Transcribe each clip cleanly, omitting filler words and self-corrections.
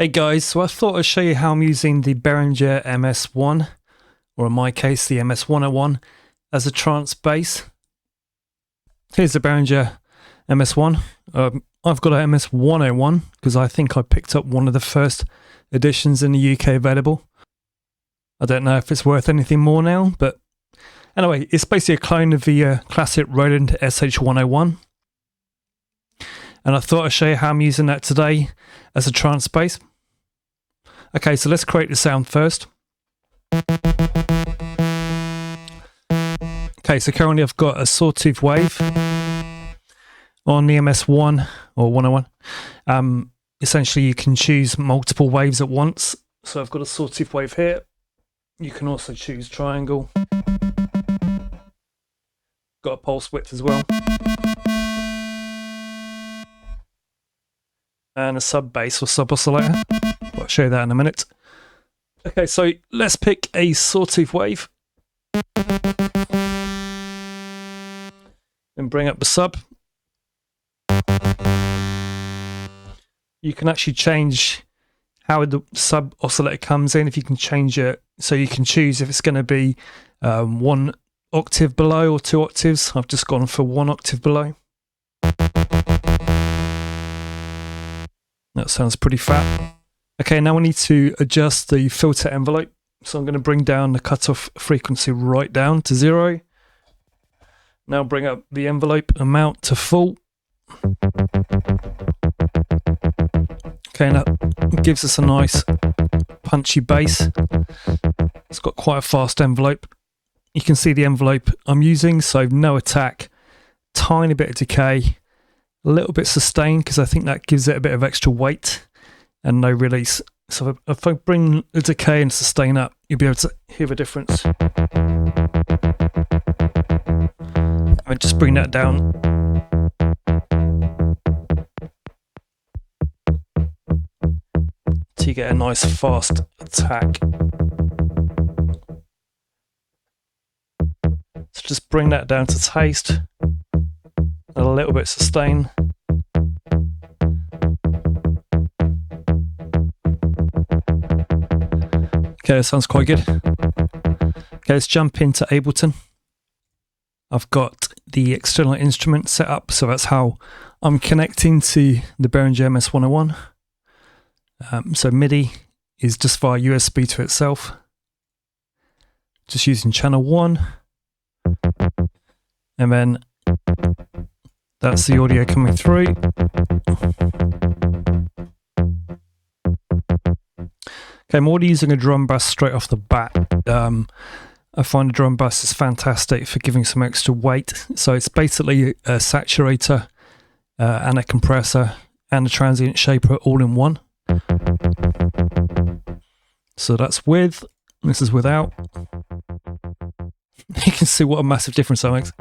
Hey guys, so I thought I'd show you how I'm using the Behringer MS-1, or in my case the MS-101, as a trance bass. Here's the Behringer MS-1. I've got an MS-101 because I think I picked up one of the first editions in the UK available. I don't know if it's worth anything more now, but anyway, it's basically a clone of the classic Roland SH-101. And I thought I'd show you how I'm using that today as a trance bass. Okay, so let's create the sound first. Okay, so currently I've got a sawtooth wave on the MS-1 or 101. Essentially, you can choose multiple waves at once. So I've got a sawtooth wave here. You can also choose triangle. Got a pulse width as well. And a sub bass or sub oscillator. I'll show you that in a minute. Okay, so let's pick a sawtooth wave. And bring up the sub. You can actually change how the sub oscillator comes in, if you can change it. So you can choose if it's going to be 1 octave below or 2 octaves. I've just gone for 1 octave below. That sounds pretty fat. Okay, now we need to adjust the filter envelope. So I'm going to bring down the cutoff frequency right down to 0. Now bring up the envelope amount to full. Okay, now it gives us a nice punchy bass. It's got quite a fast envelope. You can see the envelope I'm using, so no attack, tiny bit of decay, a little bit sustained because I think that gives it a bit of extra weight, and no release. So if I bring the decay and sustain up, you'll be able to hear the difference. I just bring that down. So you get a nice fast attack. So just bring that down to taste. A little bit sustain. Okay, that sounds quite good. Okay, let's jump into Ableton. I've got the external instrument set up, so that's how I'm connecting to the Behringer MS-101. So MIDI is just via USB to itself. Just using channel 1. And then that's the audio coming through. Okay, I'm already using a drum bass straight off the bat. I find the drum bass is fantastic for giving some extra weight. So it's basically a saturator and a compressor and a transient shaper all in one. So that's with, this is without. You can see what a massive difference that makes.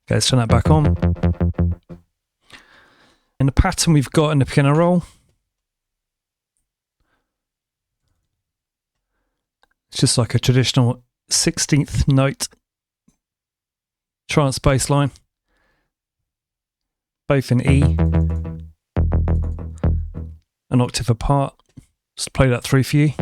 Okay, let's turn that back on. And the pattern we've got in the piano roll, it's just like a traditional 16th note trance bass line, both in E, an octave apart. Just play that through for you.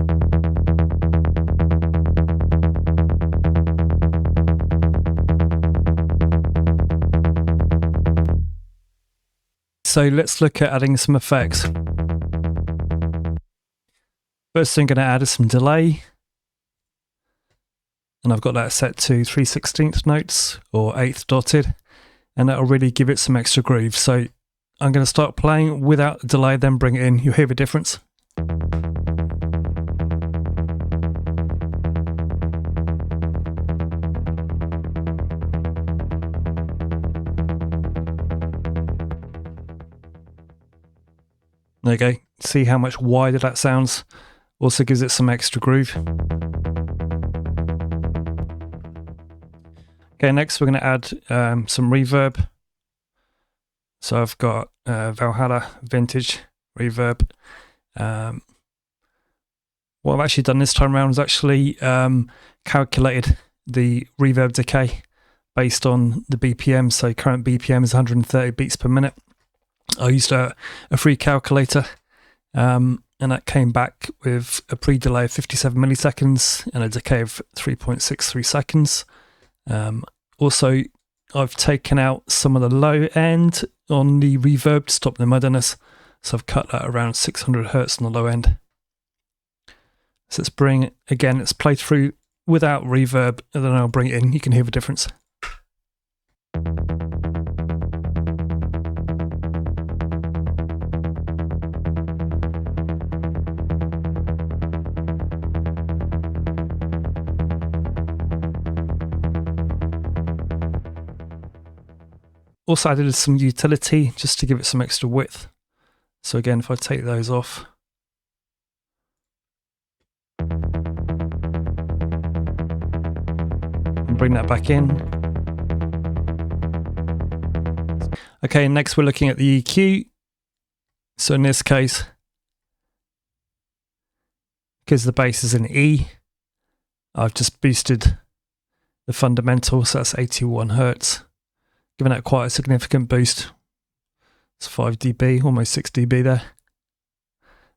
So let's look at adding some effects. First thing I'm going to add is some delay. And I've got that set to 3/16 notes or 8th dotted. And that'll really give it some extra groove. So I'm going to start playing without delay, then bring it in. You'll hear the difference. There you go. See how much wider that sounds? Also gives it some extra groove. Okay, next we're going to add some reverb. So I've got Valhalla Vintage Reverb. What I've actually done this time around is actually calculated the reverb decay based on the BPM. So current BPM is 130 beats per minute. I used a free calculator, and that came back with a pre-delay of 57 milliseconds and a decay of 3.63 seconds. Also, I've taken out some of the low end on the reverb to stop the muddiness, so I've cut that around 600 hertz on the low end. So let's bring it again, it's played through without reverb, and then I'll bring it in. You can hear the difference. Also added some utility just to give it some extra width. So again, if I take those off, and bring that back in. Okay, next we're looking at the EQ. So in this case, because the bass is in E, I've just boosted the fundamental, so that's 81 hertz. Giving that quite a significant boost. It's 5 dB, almost 6 dB there.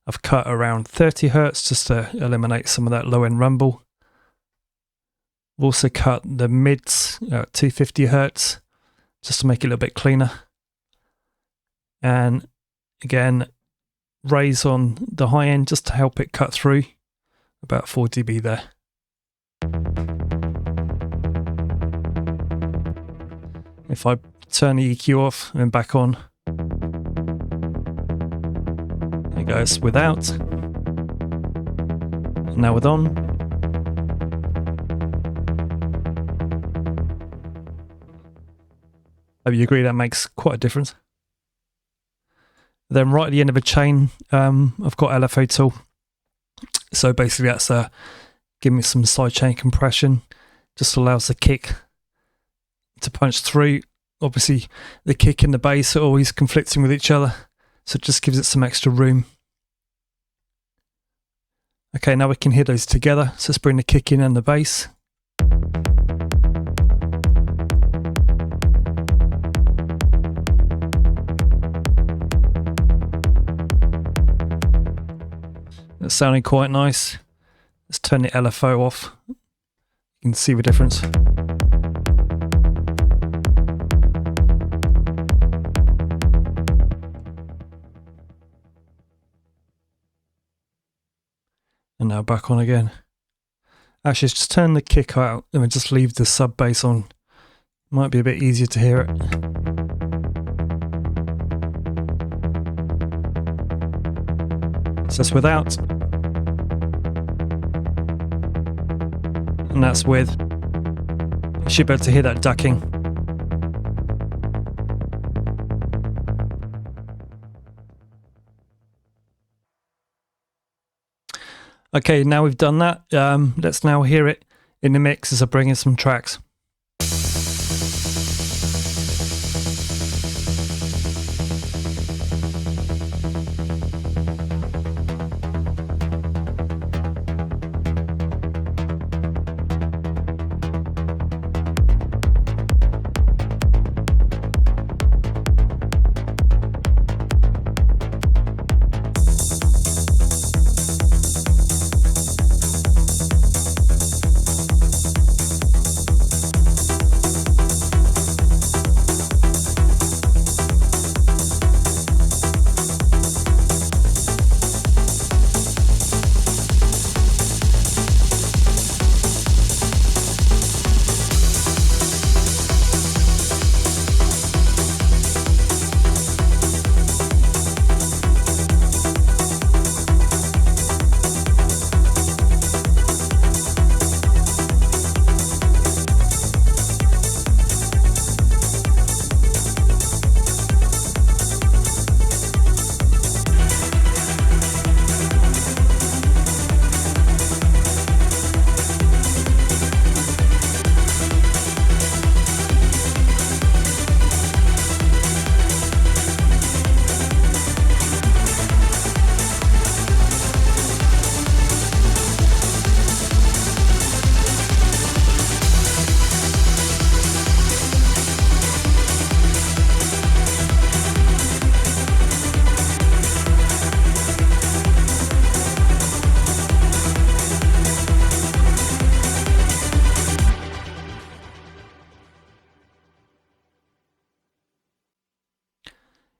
I've cut around 30 hertz just to eliminate some of that low end rumble. I've also cut the mids at 250 hertz just to make it a little bit cleaner. And again, raise on the high end just to help it cut through, about 4 dB there. If I turn the EQ off and back on, it goes without, and now with on. Hope you agree that makes quite a difference. Then right at the end of a chain, I've got LFO tool. So basically that's give me some sidechain compression, just allows the kick to punch through. Obviously the kick and the bass are always conflicting with each other, so it just gives it some extra room. Okay, now we can hear those together, so let's bring the kick in and the bass. That's sounding quite nice. Let's turn the LFO off. You can see the difference. And now back on again. Actually, just turn the kick out and then just leave the sub bass on. Might be a bit easier to hear it. So that's without. And that's with. You should be able to hear that ducking. Okay, now we've done that. Let's now hear it in the mix as I bring in some tracks.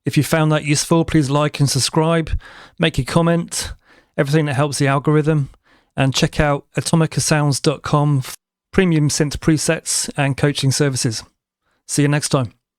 If you found that useful, please like and subscribe, make a comment, everything that helps the algorithm, and check out atomicasounds.com for premium synth presets and coaching services. See you next time.